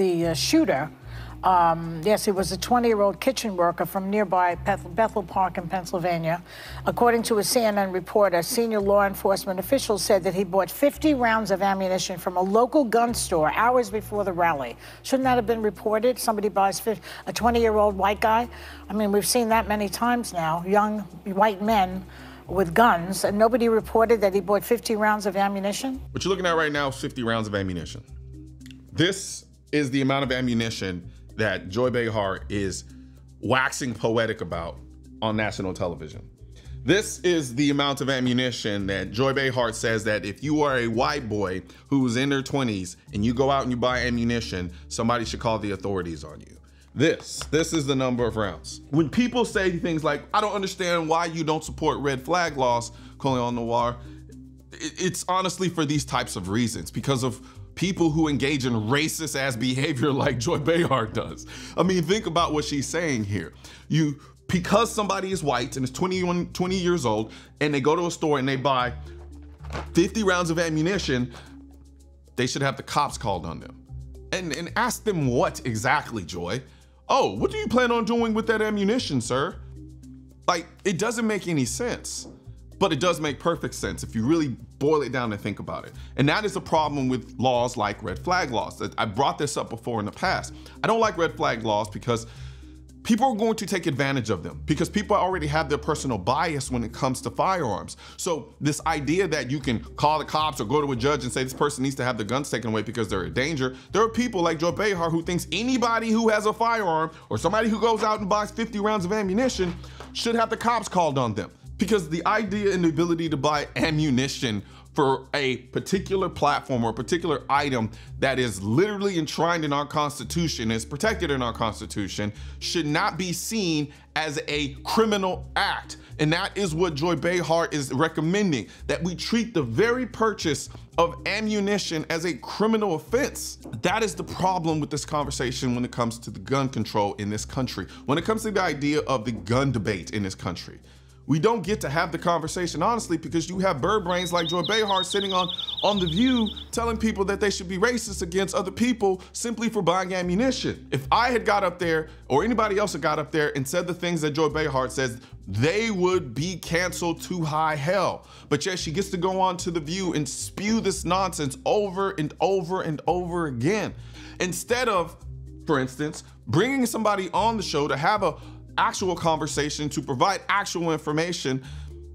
the shooter. Yes, he was a 20-year-old kitchen worker from nearby Bethel Park in Pennsylvania. According to a CNN report, a senior law enforcement official said that he bought 50 rounds of ammunition from a local gun store hours before the rally. Shouldn't that have been reported? Somebody buys a 20-year-old white guy? I mean, we've seen that many times now, young white men with guns, and nobody reported that he bought 50 rounds of ammunition? What you're looking at right now is 50 rounds of ammunition. This is the amount of ammunition that Joy Behar is waxing poetic about on national television. This is the amount of ammunition that Joy Behar says that if you are a white boy who's in their 20s and you go out and you buy ammunition, somebody should call the authorities on you. This is the number of rounds. When people say things like, I don't understand why you don't support red flag laws, Colion Noir, it's honestly for these types of reasons, because of people who engage in racist ass behavior like Joy Behar does. I mean, think about what she's saying here. Because somebody is white and is 20 years old and they go to a store and they buy 50 rounds of ammunition, they should have the cops called on them. And ask them what exactly, Joy? Oh, what do you plan on doing with that ammunition, sir? Like, it doesn't make any sense. But it does make perfect sense if you really boil it down and think about it. And that is a problem with laws like red flag laws. I brought this up before in the past. I don't like red flag laws because people are going to take advantage of them, because people already have their personal bias when it comes to firearms. So this idea that you can call the cops or go to a judge and say this person needs to have their guns taken away because they're a danger. There are people like Joy Behar who thinks anybody who has a firearm or somebody who goes out and buys 50 rounds of ammunition should have the cops called on them. Because the idea and the ability to buy ammunition for a particular platform or a particular item that is literally enshrined in our Constitution, is protected in our Constitution, should not be seen as a criminal act. And that is what Joy Behar is recommending, that we treat the very purchase of ammunition as a criminal offense. That is the problem with this conversation when it comes to the gun control in this country, when it comes to the idea of the gun debate in this country. We don't get to have the conversation, honestly, because you have bird brains like Joy Behar sitting on The View telling people that they should be racist against other people simply for buying ammunition. If I had got up there, or anybody else had got up there and said the things that Joy Behar says, they would be canceled to high hell. But yet she gets to go on to The View and spew this nonsense over and over and over again. Instead of, for instance, bringing somebody on the show to have a actual conversation, to provide actual information,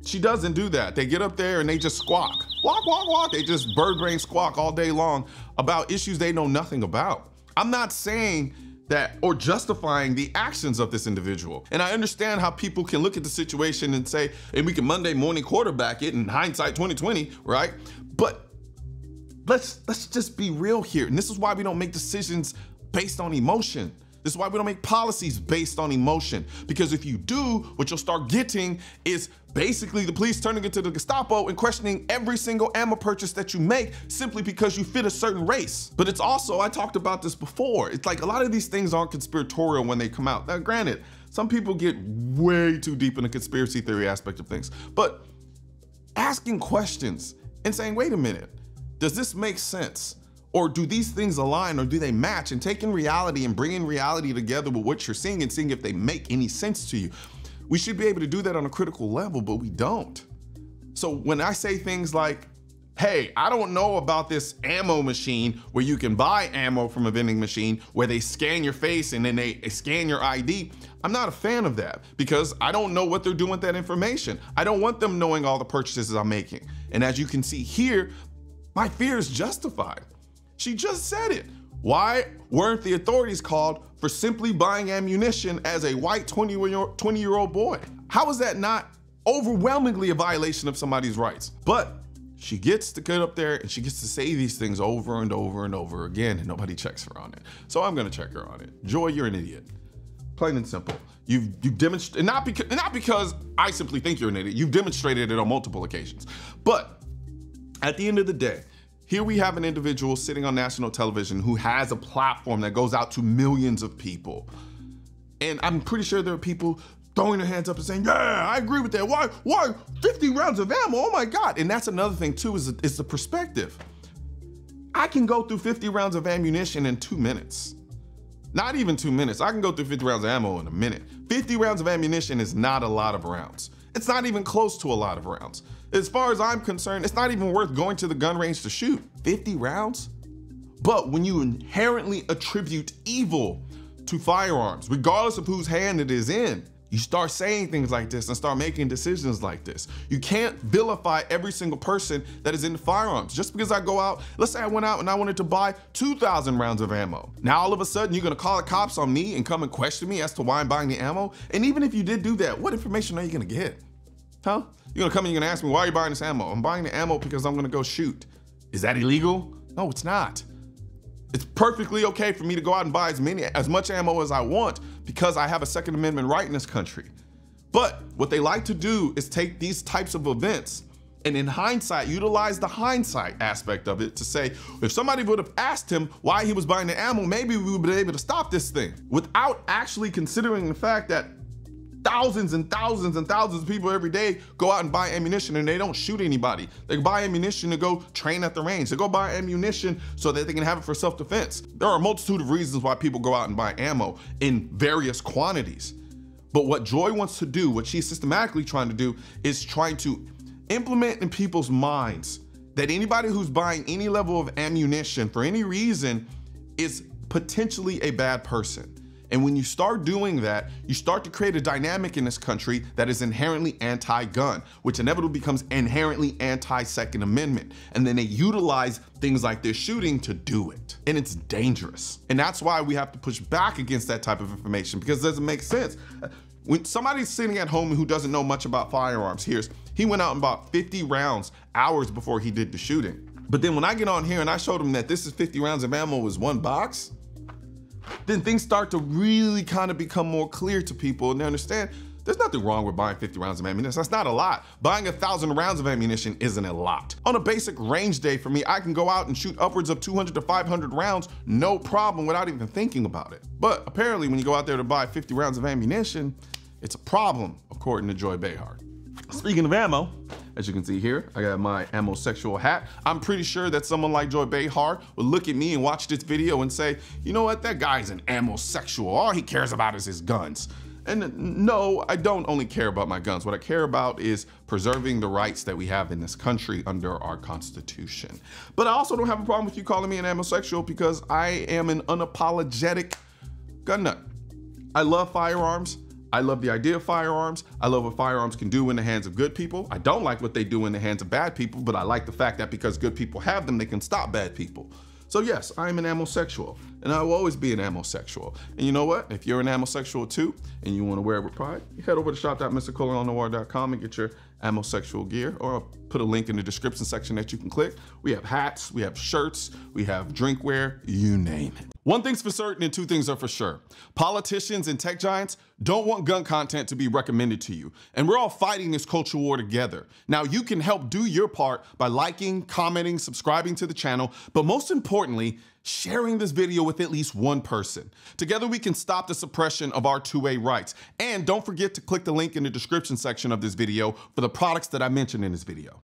she doesn't do that. They get up there and they just squawk. Walk, walk, walk. They just bird brain squawk all day long about issues they know nothing about. I'm not saying that or justifying the actions of this individual. And I understand how people can look at the situation and say, and we can Monday morning quarterback it in hindsight 2020, right? But let's just be real here. And this is why we don't make decisions based on emotion. This is why we don't make policies based on emotion. Because if you do, what you'll start getting is basically the police turning into the Gestapo and questioning every single ammo purchase that you make simply because you fit a certain race. But it's also, I talked about this before, it's like a lot of these things aren't conspiratorial when they come out. Now, granted, some people get way too deep in the conspiracy theory aspect of things, but asking questions and saying, wait a minute, does this make sense? Or do these things align, or do they match? And taking reality and bringing reality together with what you're seeing and seeing if they make any sense to you. We should be able to do that on a critical level, but we don't. So when I say things like, hey, I don't know about this ammo machine where you can buy ammo from a vending machine where they scan your face and then they scan your ID, I'm not a fan of that, because I don't know what they're doing with that information. I don't want them knowing all the purchases I'm making. And as you can see here, my fear is justified. She just said it. Why weren't the authorities called for simply buying ammunition as a white 20-year-old boy? How is that not overwhelmingly a violation of somebody's rights? But she gets to get up there and she gets to say these things over and over and over again, and nobody checks her on it. So I'm gonna check her on it. Joy, you're an idiot. Plain and simple. You've demonstrated, not because I simply think you're an idiot, you've demonstrated it on multiple occasions. But at the end of the day, here we have an individual sitting on national television who has a platform that goes out to millions of people. And I'm pretty sure there are people throwing their hands up and saying, yeah, I agree with that. Why 50 rounds of ammo? Oh my God. And that's another thing too, is the perspective. I can go through 50 rounds of ammunition in 2 minutes. Not even 2 minutes. I can go through 50 rounds of ammo in a minute. 50 rounds of ammunition is not a lot of rounds. It's not even close to a lot of rounds. As far as I'm concerned, it's not even worth going to the gun range to shoot. 50 rounds? But when you inherently attribute evil to firearms, regardless of whose hand it is in, you start saying things like this and start making decisions like this. You can't vilify every single person that is into firearms. Just because I go out, let's say I went out and I wanted to buy 2,000 rounds of ammo. Now all of a sudden you're gonna call the cops on me and come and question me as to why I'm buying the ammo? And even if you did do that, what information are you gonna get? Huh? You're gonna come and you're gonna ask me, why are you buying this ammo? I'm buying the ammo because I'm gonna go shoot. Is that illegal? No, it's not. It's perfectly okay for me to go out and buy as much ammo as I want because I have a Second Amendment right in this country. But what they like to do is take these types of events and in hindsight, utilize the hindsight aspect of it to say, if somebody would have asked him why he was buying the ammo, maybe we would be able to stop this thing, without actually considering the fact that thousands and thousands and thousands of people every day go out and buy ammunition and they don't shoot anybody. They buy ammunition to go train at the range. They go buy ammunition so that they can have it for self-defense. There are a multitude of reasons why people go out and buy ammo in various quantities. But what Joy wants to do, what she's systematically trying to do, is trying to implement in people's minds that anybody who's buying any level of ammunition for any reason is potentially a bad person. And when you start doing that, you start to create a dynamic in this country that is inherently anti-gun, which inevitably becomes inherently anti-Second Amendment. And then they utilize things like this shooting to do it. And it's dangerous. And that's why we have to push back against that type of information, because it doesn't make sense. When somebody's sitting at home who doesn't know much about firearms, he went out and bought 50 rounds hours before he did the shooting. But then when I get on here and I showed him that this is 50 rounds of ammo is one box, then things start to really kind of become more clear to people and they understand there's nothing wrong with buying 50 rounds of ammunition. That's not a lot. Buying 1,000 rounds of ammunition isn't a lot. On a basic range day for me, I can go out and shoot upwards of 200 to 500 rounds, no problem, without even thinking about it. But apparently when you go out there to buy 50 rounds of ammunition, it's a problem, according to Joy Behar. Speaking of ammo, as you can see here, I got my ammo-sexual hat. I'm pretty sure that someone like Joy Behar would look at me and watch this video and say, you know what, that guy's an ammo-sexual. All he cares about is his guns. And no, I don't only care about my guns. What I care about is preserving the rights that we have in this country under our Constitution. But I also don't have a problem with you calling me an ammo-sexual because I am an unapologetic gun nut. I love firearms. I love the idea of firearms. I love what firearms can do in the hands of good people. I don't like what they do in the hands of bad people, but I like the fact that because good people have them, they can stop bad people. So yes, I'm an ammo-sexual, and I will always be an ammo-sexual. And you know what? If you're an ammo-sexual too, and you want to wear it with pride, you head over to shop.mrcolionnoir.com and get your ammo-sexual gear, or I'll put a link in the description section that you can click. We have hats, we have shirts, we have drinkware, you name it. One thing's for certain and two things are for sure. Politicians and tech giants don't want gun content to be recommended to you. And we're all fighting this culture war together. Now you can help do your part by liking, commenting, subscribing to the channel, but most importantly, sharing this video with at least one person. Together we can stop the suppression of our 2A rights. And don't forget to click the link in the description section of this video for the products that I mentioned in this video.